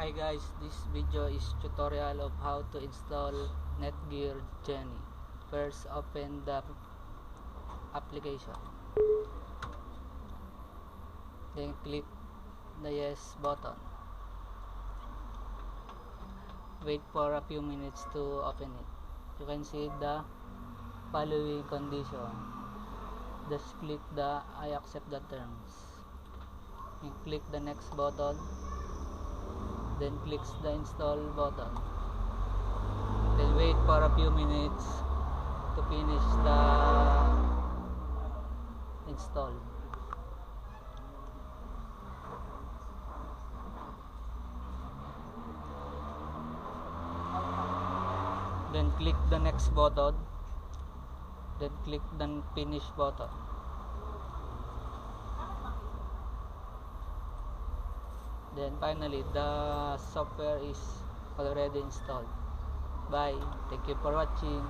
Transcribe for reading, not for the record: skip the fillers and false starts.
Hi guys, this video is tutorial of how to install Netgear Genie. First, open the application. Then click the yes button. Wait for a few minutes to open it. You can see the following condition. Just click the I accept the terms. You click the next button. Then click the install button. Then wait for a few minutes to finish the install. Then click the next button. Then click the finish button. Then finally, the software is already installed. Bye. Thank you for watching.